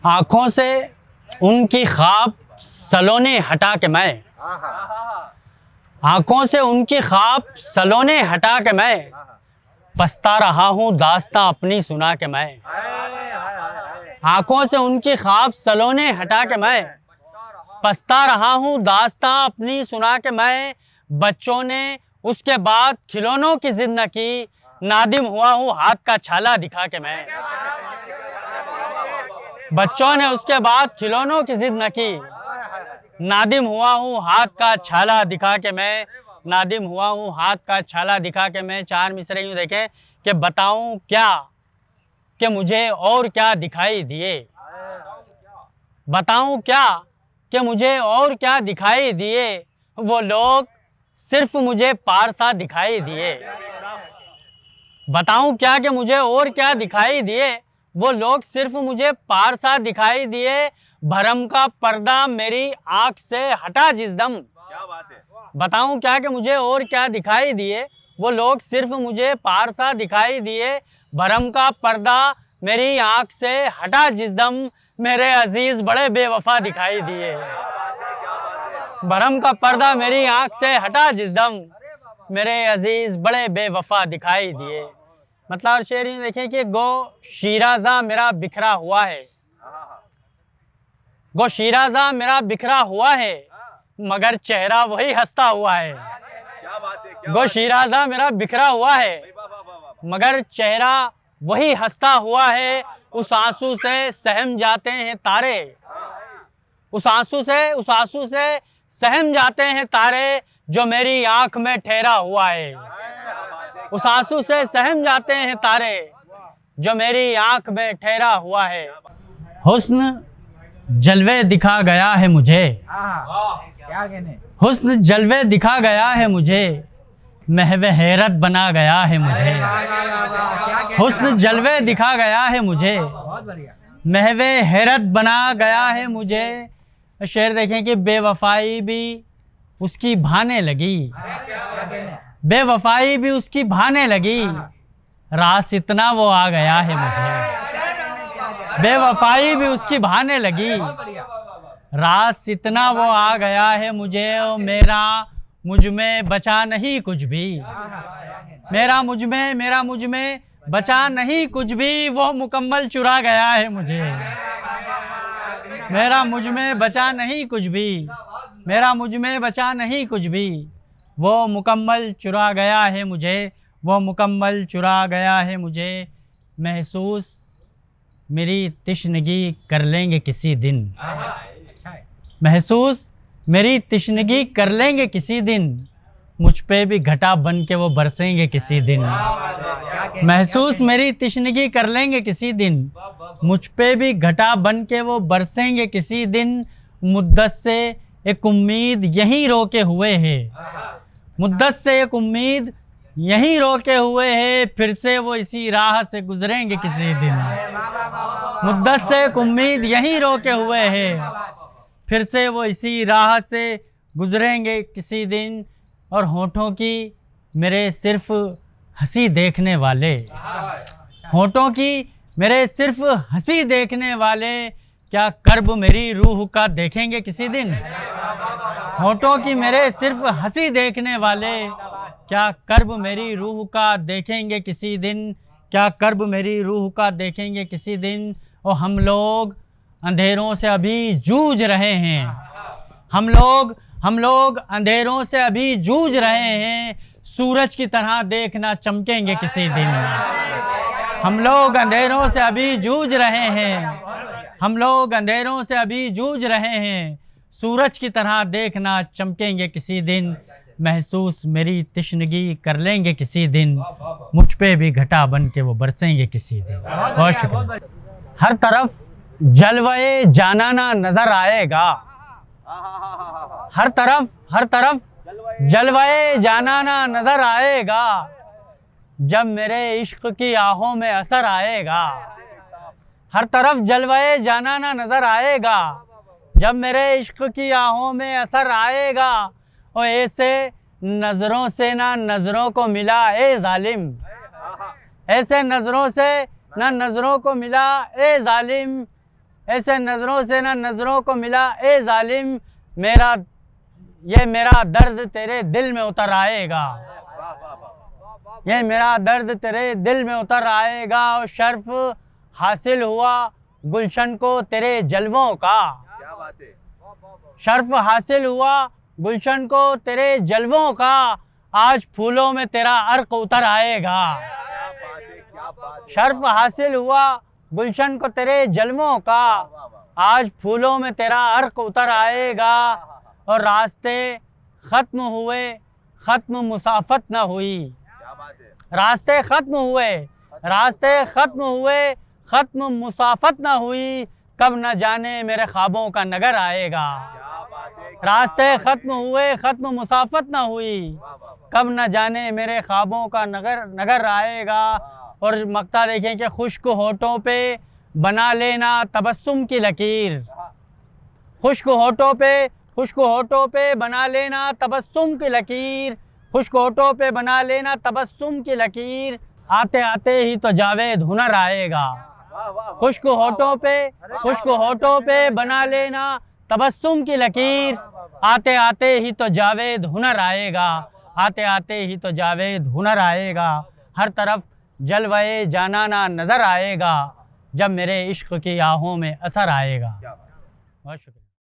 आँखों से उनकी ख्वाब सलोने हटा के मैं, आँखों से उनकी ख्वाब सलोने हटा के मैं पछता रहा हूँ दास्तां अपनी सुना के मैं। आँखों से उनकी ख्वाब सलोने हटा के मैं पछता रहा हूँ दास्तां अपनी सुना के मैं। बच्चों ने उसके बाद खिलौनों की जिद न की, नादिम हुआ हूँ हाथ का छाला दिखा के मैं। बच्चों ने उसके बाद खिलौनों की जिद न की, नादिम हुआ हूँ हाथ का छाला दिखा के मैं। नादिम हुआ हूँ हाथ का छाला दिखा के मैं। चार मिसरे यूँ देखें कि बताऊँ क्या कि मुझे और क्या दिखाई दिए, बताऊँ क्या कि मुझे और क्या दिखाई दिए, वो लोग सिर्फ मुझे पारसा दिखाई दिए। बताऊँ क्या कि मुझे और क्या दिखाई दिए, वो लोग सिर्फ मुझे पारसा दिखाई दिए। भरम का पर्दा मेरी आँख से हटा जिस दम, क्या बात है। बताऊँ क्या कि मुझे और क्या दिखाई दिए, वो लोग सिर्फ मुझे पारसा दिखाई दिए। भरम का पर्दा मेरी आँख से हटा जिस दम, मेरे अजीज बड़े बेवफा दिखाई दिए। भरम का पर्दा मेरी आँख से हटा जिस दम, मेरे अजीज बड़े बेवफा दिखाई दिए। मतलब और शेर ये देखें कि गो शीराज़ा मेरा बिखरा हुआ है, गो शीराज़ा मेरा बिखरा हुआ है, मगर चेहरा वही हंसता हुआ है। गो शीराज़ा मेरा बिखरा हुआ है, मगर चेहरा वही हंसता हुआ है। उस आंसू से सहम जाते हैं तारे, उस आंसू से सहम जाते हैं तारे, जो मेरी आंख में ठहरा हुआ है। उस आंसू से सहम जाते हैं तारे, जो मेरी आंख में ठहरा हुआ है। हुस्न जलवे दिखा गया है मुझे, क्या कहने, हुस्न जलवे दिखा गया है मुझे, महवे हैरत बना गया है मुझे। हुस्न जलवे दिखा गया है मुझे, बहुत बढ़िया, महवे हैरत बना गया है मुझे। शेर देखें कि बेवफाई भी उसकी भाने लगी, बेवफाई भी उसकी भाने लगी, रास इतना वो आ गया है मुझे। बेवफाई भी उसकी भाने लगी, रास इतना वो आ गया है मुझे। ओ मेरा मुझ में बचा नहीं कुछ भी, मेरा मुझ में बचा नहीं कुछ भी, वो मुकम्मल चुरा गया है मुझे। मेरा मुझ में बचा नहीं कुछ भी, मेरा मुझ में बचा नहीं कुछ भी, वो मुकम्मल चुरा गया है मुझे, वो मुकम्मल चुरा गया है मुझे। महसूस मेरी तिश्नगी कर लेंगे किसी दिन, महसूस मेरी तिश्नगी कर लेंगे किसी दिन, मुझ पे भी घटा बन के वो बरसेंगे किसी दिन। महसूस मेरी तिश्नगी कर लेंगे किसी दिन, मुझ पे भी घटा बन के वो बरसेंगे किसी दिन। मुद्दत से एक उम्मीद यहीं रोके हुए है, मुद्दत से एक उम्मीद यहीं रोके हुए है, फिर से वो इसी राह से गुजरेंगे किसी दिन। मुद्दत से एक उम्मीद यहीं रोके हुए है, फिर से वो इसी राह से गुजरेंगे किसी दिन। और होठों की मेरे सिर्फ हंसी देखने वाले, होठों की मेरे सिर्फ हंसी देखने वाले, क्या कर्ब मेरी रूह का देखेंगे किसी दिन। होठों की मेरे सिर्फ हंसी देखने वाले, क्या कर्ब मेरी रूह का देखेंगे किसी दिन, क्या कर्ब मेरी रूह का देखेंगे किसी दिन। और हम लोग अंधेरों से अभी जूझ रहे हैं, हम लोग अंधेरों से अभी जूझ रहे हैं, सूरज की तरह देखना चमकेंगे किसी दिन। हम लोग अंधेरों से अभी जूझ रहे हैं, हम लोग अंधेरों से अभी जूझ रहे हैं, सूरज की तरह देखना चमकेंगे किसी दिन। महसूस मेरी तिश्नगी कर लेंगे किसी दिन, मुझ पे भी घटा बन के वो बरसेंगे किसी दिन। बहुत शुक्रिया। हर तरफ जलवाए जानाना नजर आएगा, हर तरफ जलवाए जानाना नजर आएगा, जब मेरे इश्क की आहों में असर आएगा। हर तरफ जलवाए जानाना नजर आएगा, जब मेरे इश्क की आहों में असर आएगा। और ऐसे नजरों से ना नजरों को मिला ए जालिम, ऐसे नजरों से ना नजरों को मिला ए जालिम, ऐसे नज़रों से ना नज़रों को मिला ए जालिम, मेरा दर्द तेरे दिल में उतर आएगा। ये मेरा दर्द तेरे दिल में उतर आएगा। और शर्फ हासिल हुआ गुलशन को तेरे जलवों का। क्या बात है। शर्फ हासिल हुआ गुलशन को तेरे जलवों का, आज फूलों में तेरा अर्क उतर आएगा। क्या बात है, क्या बात है। शर्फ हासिल हुआ गुलशन को तेरे जलवों का, आज फूलों में तेरा अर्क उतर आएगा। और रास्ते ख़त्म हुए, ख़त्म मुसाफत न हुई। क्या बात है। रास्ते ख़त्म हुए, रास्ते ख़त्म हुए, ख़त्म मुसाफत न हुई, कब न जाने मेरे ख्वाबों का नगर आएगा। क्या बात है। रास्ते ख़त्म हुए, ख़त्म मुसाफत न हुई, कब न जाने मेरे ख्वाबों का नगर आएगा। और मक्ता देखें कि खुश्क होठों पे बना लेना तबस्सुम की लकीर। खुश्क होठों पे बना लेना तबस्सुम की लकीर। खुश्क होठों पे बना लेना तबस्सुम की लकीर, आते आते ही तो जावेद हुनर आएगा। खुश्क होठों पे बना लेना तबस्सुम की लकीर, आते आते ही तो जावेद हुनर आएगा। आते आते ही तो जावेद हुनर आएगा। हर तरफ जलवाए जानाना नज़र आएगा, जब मेरे इश्क की आहों में असर आएगा। बहुत शुक्रिया।